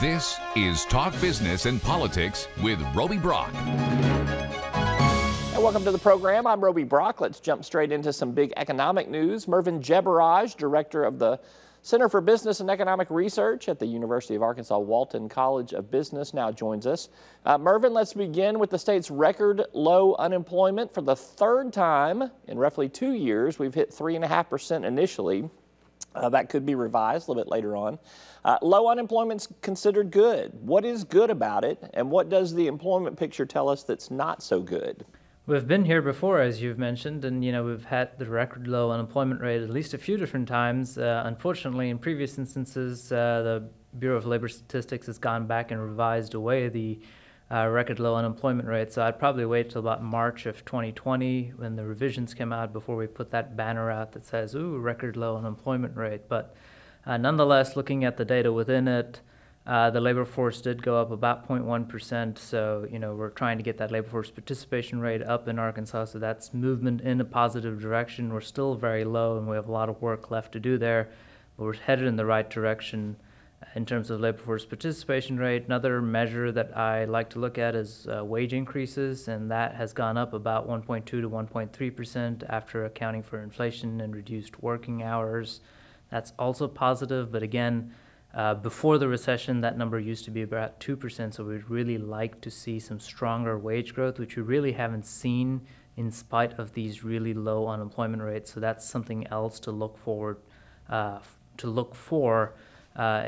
This is Talk Business and Politics with Roby Brock. And welcome to the program. I'm Roby Brock. Let's jump straight into some big economic news. Mervin Jebaraj, director of the Center for Business and Economic Research at the University of Arkansas Walton College of Business, now joins us. Mervin, let's begin with the state's record low unemployment. For the third time in roughly 2 years, we've hit 3.5% initially. That could be revised a little bit later on. Low unemployment's considered good. What is good about it, and what does the employment picture tell us that's not so good? We've been here before, as you've mentioned, and we've had the record low unemployment rate at least a few different times. Unfortunately, in previous instances, the Bureau of Labor Statistics has gone back and revised away the record low unemployment rate. So I'd probably wait till about March of 2020 when the revisions come out before we put that banner out that says, ooh, record low unemployment rate. But nonetheless, looking at the data within it, the labor force did go up about 0.1%. So, we're trying to get that labor force participation rate up in Arkansas. So that's movement in a positive direction. We're still very low and we have a lot of work left to do there, but we're headed in the right direction in terms of labor force participation rate. Another measure that I like to look at is wage increases, and that has gone up about 1.2 to 1.3% after accounting for inflation and reduced working hours. That's also positive, but again, before the recession, that number used to be about 2%, so we'd really like to see some stronger wage growth, which we really haven't seen in spite of these really low unemployment rates. So that's something else to look for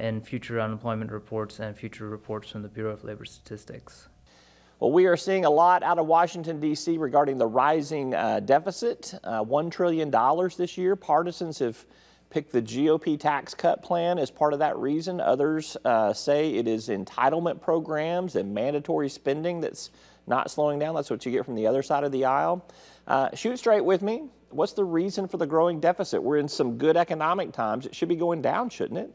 in future unemployment reports and future reports from the Bureau of Labor Statistics. Well, we are seeing a lot out of Washington, D.C. regarding the rising deficit, $1 trillion this year. Partisans have picked the GOP tax cut plan as part of that reason. Others say it is entitlement programs and mandatory spending that's not slowing down. That's what you get from the other side of the aisle. Shoot straight with me. What's the reason for the growing deficit? We're in some good economic times. It should be going down, shouldn't it?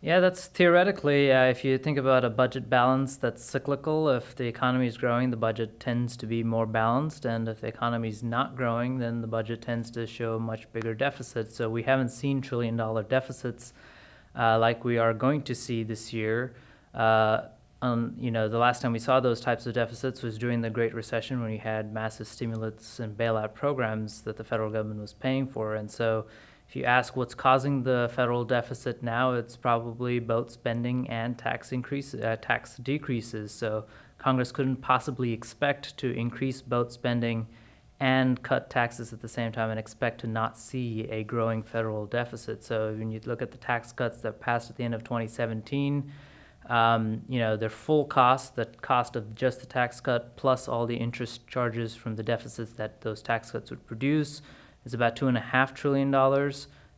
Yeah, that's theoretically, if you think about a budget balance that's cyclical. If the economy is growing, the budget tends to be more balanced, and if the economy is not growing, then the budget tends to show a much bigger deficit. So we haven't seen trillion-dollar deficits like we are going to see this year. The last time we saw those types of deficits was during the Great Recession, when we had massive stimulus and bailout programs that the federal government was paying for. And so if you ask what's causing the federal deficit now, it's probably both spending and tax decreases. So Congress couldn't possibly expect to increase both spending and cut taxes at the same time and expect to not see a growing federal deficit. So when you look at the tax cuts that passed at the end of 2017, their full cost, the cost of just the tax cut plus all the interest charges from the deficits that those tax cuts would produce, is about $2.5 trillion,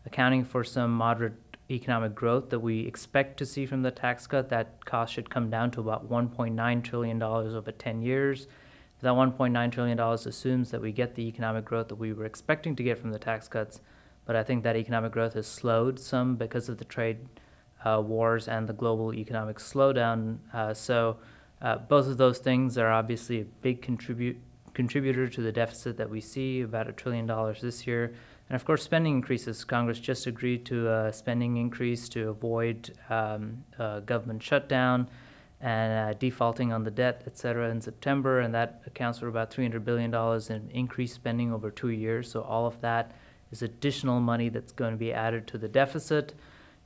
accounting for some moderate economic growth that we expect to see from the tax cut. That cost should come down to about $1.9 trillion over 10 years. That $1.9 trillion assumes that we get the economic growth that we were expecting to get from the tax cuts, but I think that economic growth has slowed some because of the trade wars and the global economic slowdown. So both of those things are obviously a big contributor to the deficit that we see, about $1 trillion this year. And of course, spending increases. Congress just agreed to a spending increase to avoid government shutdown and defaulting on the debt, et cetera, in September, and that accounts for about $300 billion in increased spending over 2 years. So all of that is additional money that's going to be added to the deficit.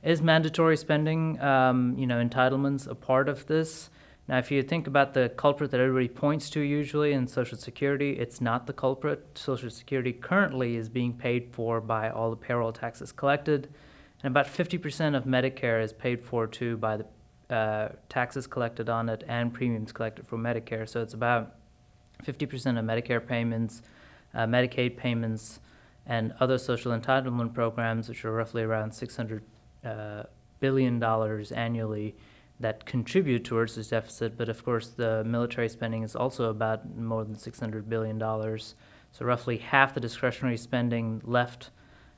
Is mandatory spending, entitlements a part of this? Now, if you think about the culprit that everybody points to usually in Social Security, it's not the culprit. Social Security currently is being paid for by all the payroll taxes collected, and about 50% of Medicare is paid for too by the taxes collected on it and premiums collected for Medicare. So it's about 50% of Medicare payments, Medicaid payments, and other social entitlement programs, which are roughly around $600 billion annually, that contribute towards this deficit. But of course, the military spending is also about more than $600 billion. So roughly half the discretionary spending left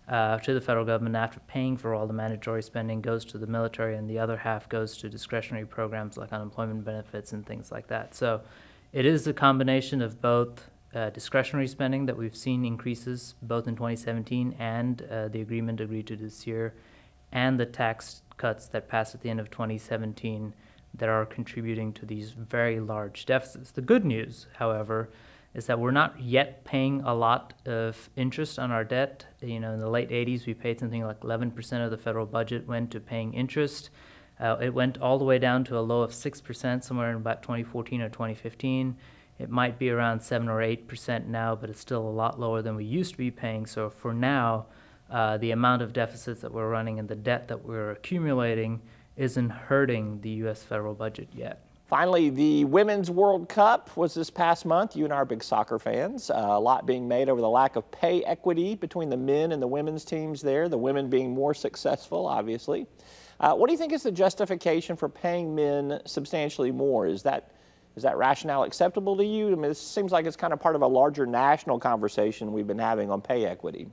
to the federal government after paying for all the mandatory spending goes to the military, and the other half goes to discretionary programs like unemployment benefits and things like that. So it is a combination of both discretionary spending that we've seen increases both in 2017 and the agreement agreed to this year, and the tax cuts that passed at the end of 2017 that are contributing to these very large deficits. The good news, however, is that we're not yet paying a lot of interest on our debt. You know, in the late 80s, we paid something like 11% of the federal budget went to paying interest. It went all the way down to a low of 6% somewhere in about 2014 or 2015. It might be around 7 or 8% now, but it's still a lot lower than we used to be paying. So for now, the amount of deficits that we're running and the debt that we're accumulating isn't hurting the U.S. federal budget yet. Finally, the Women's World Cup was this past month. You and I are big soccer fans. A lot being made over the lack of pay equity between the men and the women's teams there, the women being more successful, obviously. What do you think is the justification for paying men substantially more? Is that rationale acceptable to you? I mean, this seems like it's kind of part of a larger national conversation we've been having on pay equity.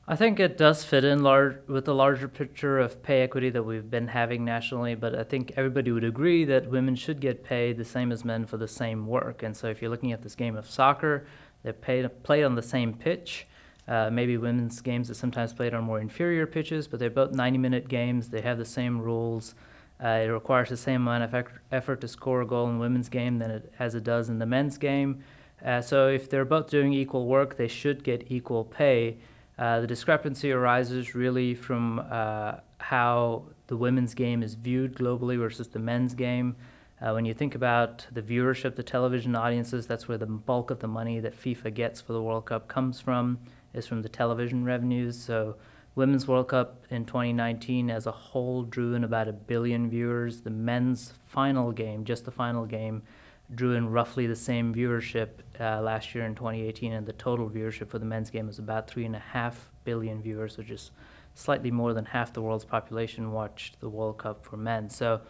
I think it does fit in with the larger picture of pay equity that we've been having nationally, but I think everybody would agree that women should get paid the same as men for the same work. And so if you're looking at this game of soccer, they're played on the same pitch. Maybe women's games are sometimes played on more inferior pitches, but they're both 90-minute games. They have the same rules. It requires the same amount of effort to score a goal in the women's game as it does in the men's game. So if they're both doing equal work, they should get equal pay. The discrepancy arises really from how the women's game is viewed globally versus the men's game. When you think about the viewership, the television audiences, that's where the bulk of the money that FIFA gets for the World Cup comes from, is from the television revenues. So Women's World Cup in 2019 as a whole drew in about 1 billion viewers. The men's final game, just the final game, drew in roughly the same viewership last year in 2018, and the total viewership for the men's game was about 3.5 billion viewers, which is slightly more than half the world's population watched the World Cup for men. So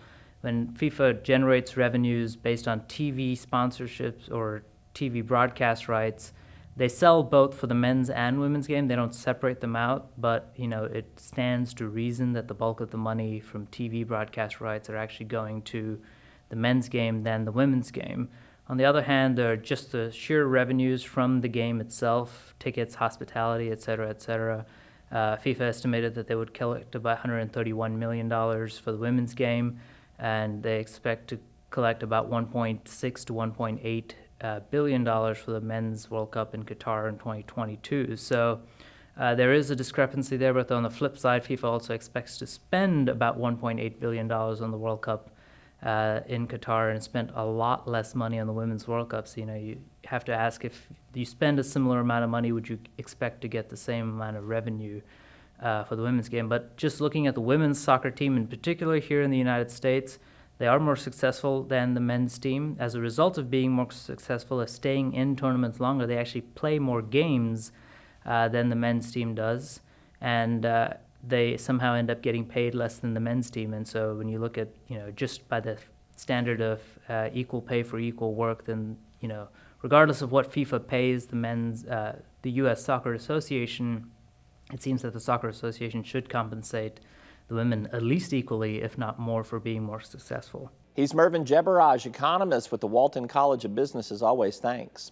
when FIFA generates revenues based on TV sponsorships or TV broadcast rights, they sell both for the men's and women's game. They don't separate them out, but you know, it stands to reason that the bulk of the money from TV broadcast rights are actually going to the men's game than the women's game. On the other hand, there are just the sheer revenues from the game itself, tickets, hospitality, et cetera, et cetera. FIFA estimated that they would collect about $131 million for the women's game, and they expect to collect about $1.6 to $1.8 billion for the men's World Cup in Qatar in 2022. So there is a discrepancy there, but on the flip side, FIFA also expects to spend about $1.8 billion on the World Cup in Qatar, and spent a lot less money on the Women's World Cup. So, you know, you have to ask, if you spend a similar amount of money, would you expect to get the same amount of revenue for the women's game? But just looking at the women's soccer team in particular here in the United States, they are more successful than the men's team. As a result of being more successful at staying in tournaments longer, they actually play more games than the men's team does. And they somehow end up getting paid less than the men's team. And so when you look at, you know, just by the standard of equal pay for equal work, then, you know, regardless of what FIFA pays the U.S. Soccer Association, it seems that the Soccer Association should compensate the women at least equally, if not more, for being more successful. He's Mervin Jebaraj, economist with the Walton College of Business. As always, thanks.